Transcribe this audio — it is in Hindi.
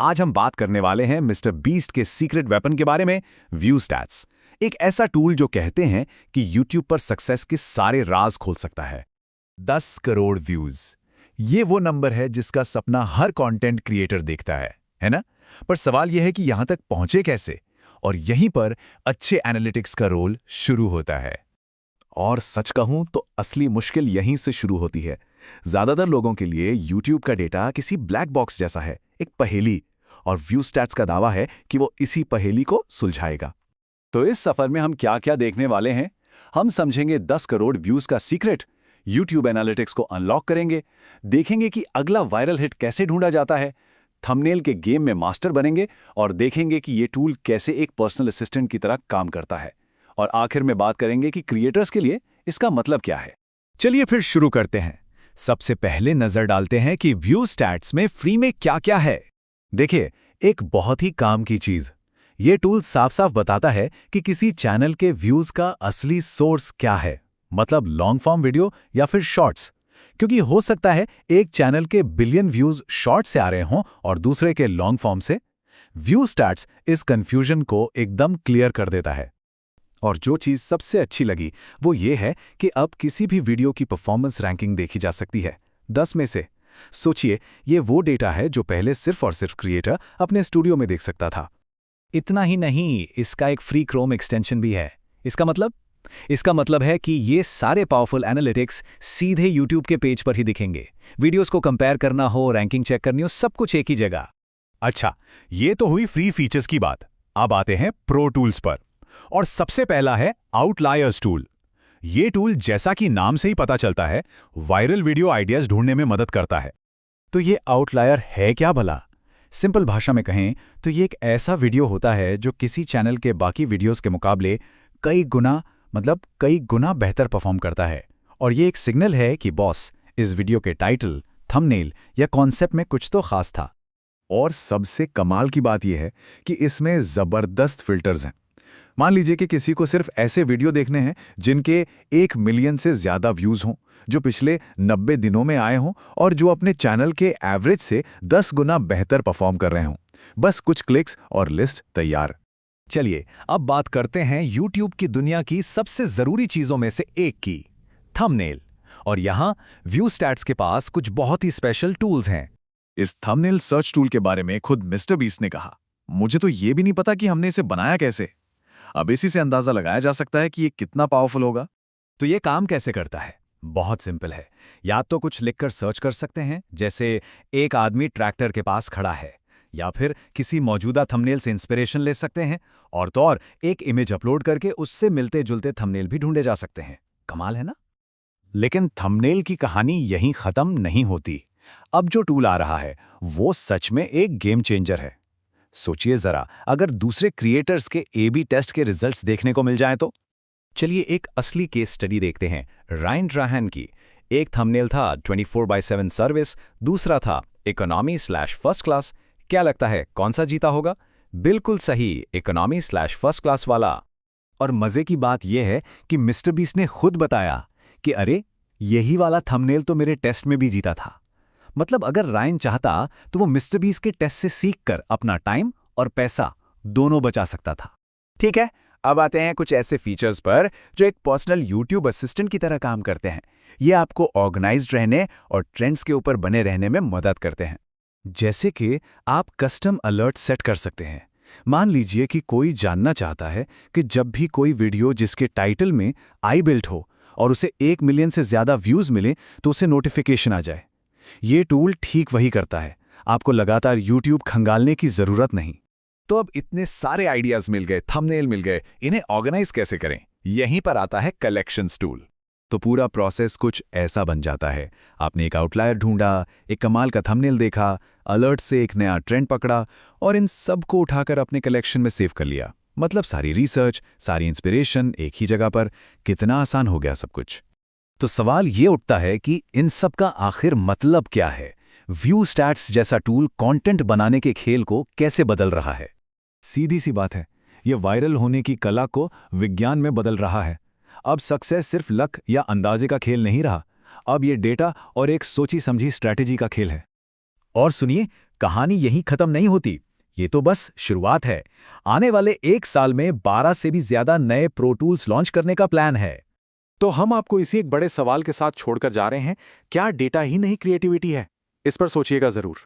आज हम बात करने वाले हैं मिस्टर बीस्ट के सीक्रेट वेपन के बारे में, व्यू स्टैट्स। एक ऐसा टूल जो कहते हैं कि YouTube पर सक्सेस के सारे राज खोल सकता है। 10 करोड़ व्यूज, ये वो नंबर है जिसका सपना हर कंटेंट क्रिएटर देखता है ना? पर सवाल यह है कि यहां तक पहुंचे कैसे, और यहीं पर अच्छे एनालिटिक्स का रोल शुरू होता है। और सच कहूं तो असली मुश्किल यहीं से शुरू होती है। ज्यादातर लोगों के लिए YouTube का डेटा किसी ब्लैक बॉक्स जैसा है, एक पहेली, और व्यू स्टैट्स का दावा है कि वो इसी पहेली को सुलझाएगा। तो इस सफर में हम क्या क्या देखने वाले हैं? हम समझेंगे 10 करोड़ व्यूज का सीक्रेट, YouTube एनालिटिक्स को अनलॉक करेंगे, देखेंगे कि अगला वायरल हिट कैसे ढूंढा जाता है, थंबनेल के गेम में मास्टर बनेंगे और देखेंगे कि ये टूल कैसे एक पर्सनल असिस्टेंट की तरह काम करता है। और आखिर में बात करेंगे कि क्रिएटर्स के लिए इसका मतलब क्या है। चलिए फिर शुरू करते हैं। सबसे पहले नजर डालते हैं कि व्यू स्टैट्स में फ्री में क्या क्या है। देखिए, एक बहुत ही काम की चीज, ये टूल साफ साफ बताता है कि किसी चैनल के व्यूज का असली सोर्स क्या है, मतलब लॉन्ग फॉर्म वीडियो या फिर शॉर्ट्स। क्योंकि हो सकता है एक चैनल के बिलियन व्यूज शॉर्ट से आ रहे हों और दूसरे के लॉन्ग फॉर्म से। व्यू स्टैट्स इस कंफ्यूजन को एकदम क्लियर कर देता है। और जो चीज़ सबसे अच्छी लगी वो ये है कि अब किसी भी वीडियो की परफॉर्मेंस रैंकिंग देखी जा सकती है 10 में से। सोचिए, ये वो डेटा है जो पहले सिर्फ और सिर्फ क्रिएटर अपने स्टूडियो में देख सकता था। इतना ही नहीं, इसका एक फ्री क्रोम एक्सटेंशन भी है। इसका मतलब है कि ये सारे पावरफुल एनालिटिक्स सीधे YouTube के पेज पर ही दिखेंगे। वीडियोस को कंपेयर करना हो, रैंकिंग चेक करनी हो, सब कुछ एक ही जगह। अच्छा, ये तो हुई फ्री फीचर्स की बात। अब आते हैं प्रो टूल्स पर। और सबसे पहला है आउटलायर्स टूल। ये टूल, जैसा कि नाम से ही पता चलता है, वायरल वीडियो आइडियाज ढूंढने में मदद करता है। तो ये आउटलायर है क्या भला? सिंपल भाषा में कहें तो ये एक ऐसा वीडियो होता है जो किसी चैनल के बाकी वीडियोस के मुकाबले कई गुना बेहतर परफॉर्म करता है। और ये एक सिग्नल है कि बॉस, इस वीडियो के टाइटल, थंबनेल या कॉन्सेप्ट में कुछ तो खास था। और सबसे कमाल की बात यह है कि इसमें जबरदस्त फिल्टर्स हैं। मान लीजिए कि किसी को सिर्फ ऐसे वीडियो देखने हैं जिनके 1 मिलियन से ज्यादा व्यूज हों, जो पिछले 90 दिनों में आए हों और जो अपने चैनल के एवरेज से 10 गुना बेहतर परफॉर्म कर रहे हों। बस कुछ क्लिक्स और लिस्ट तैयार। चलिए अब बात करते हैं YouTube की दुनिया की सबसे जरूरी चीजों में से एक की, थंबनेल। और यहां व्यू स्टैट्स के पास कुछ बहुत ही स्पेशल टूल्स हैं। इस थंबनेल सर्च टूल के बारे में खुद मिस्टर बीस्ट ने कहा, मुझे तो ये भी नहीं पता कि हमने इसे बनाया कैसे। अब इसी से अंदाजा लगाया जा सकता है कि ये कितना पावरफुल होगा। तो ये काम कैसे करता है? बहुत सिंपल है। या तो कुछ लिखकर सर्च कर सकते हैं, जैसे एक आदमी ट्रैक्टर के पास खड़ा है, या फिर किसी मौजूदा थंबनेल से इंस्पिरेशन ले सकते हैं, और तो और एक इमेज अपलोड करके उससे मिलते जुलते थंबनेल भी ढूंढे जा सकते हैं। कमाल है ना? लेकिन थंबनेल की कहानी यहीं खत्म नहीं होती। अब जो टूल आ रहा है वो सच में एक गेम चेंजर है। सोचिए जरा, अगर दूसरे क्रिएटर्स के A/B टेस्ट के रिजल्ट्स देखने को मिल जाएं तो। चलिए एक असली केस स्टडी देखते हैं रायन ट्राहैन की। एक थंबनेल था 24/7 सर्विस, दूसरा था इकोनॉमी/फर्स्ट क्लास। क्या लगता है कौन सा जीता होगा? बिल्कुल सही, इकोनॉमी/फर्स्ट क्लास वाला। और मजे की बात यह है कि मिस्टर बीस्ट ने खुद बताया कि अरे, यही वाला थंबनेल तो मेरे टेस्ट में भी जीता था। मतलब अगर रायन चाहता तो वो मिस्टर बीस्ट के टेस्ट से सीखकर अपना टाइम और पैसा दोनों बचा सकता था। ठीक है, अब आते हैं कुछ ऐसे फीचर्स पर जो एक पर्सनल YouTube असिस्टेंट की तरह काम करते हैं। ये आपको ऑर्गेनाइज्ड रहने और ट्रेंड्स के ऊपर बने रहने में मदद करते हैं। जैसे कि आप कस्टम अलर्ट सेट कर सकते हैं। मान लीजिए कि कोई जानना चाहता है कि जब भी कोई वीडियो जिसके टाइटल में आई बिल्ट हो और उसे 1 मिलियन से ज्यादा व्यूज मिले तो उसे नोटिफिकेशन आ जाए। ये टूल ठीक वही करता है। आपको लगातार YouTube खंगालने की जरूरत नहीं। तो अब इतने सारे आइडियाज मिल गए, थंबनेल मिल गए, इन्हें ऑर्गेनाइज कैसे करें? यहीं पर आता है कलेक्शंस टूल। तो पूरा प्रोसेस कुछ ऐसा बन जाता है। आपने एक आउटलायर ढूंढा, एक कमाल का थंबनेल देखा, अलर्ट से एक नया ट्रेंड पकड़ा और इन सब को उठाकर अपने कलेक्शन में सेव कर लिया। मतलब सारी रिसर्च, सारी इंस्पिरेशन एक ही जगह पर। कितना आसान हो गया सब कुछ। तो सवाल ये उठता है कि इन सब का आखिर मतलब क्या है? व्यू स्टैट्स जैसा टूल कंटेंट बनाने के खेल को कैसे बदल रहा है? सीधी सी बात है, ये वायरल होने की कला को विज्ञान में बदल रहा है। अब सक्सेस सिर्फ लक या अंदाजे का खेल नहीं रहा, अब ये डेटा और एक सोची समझी स्ट्रैटेजी का खेल है। और सुनिए, कहानी यहीं खत्म नहीं होती। ये तो बस शुरुआत है। आने वाले 1 साल में 12 से भी ज्यादा नए प्रो टूल्स लॉन्च करने का प्लान है। तो हम आपको इसी एक बड़े सवाल के साथ छोड़कर जा रहे हैं, क्या डेटा ही नहीं क्रिएटिविटी है? इस पर सोचिएगा जरूर।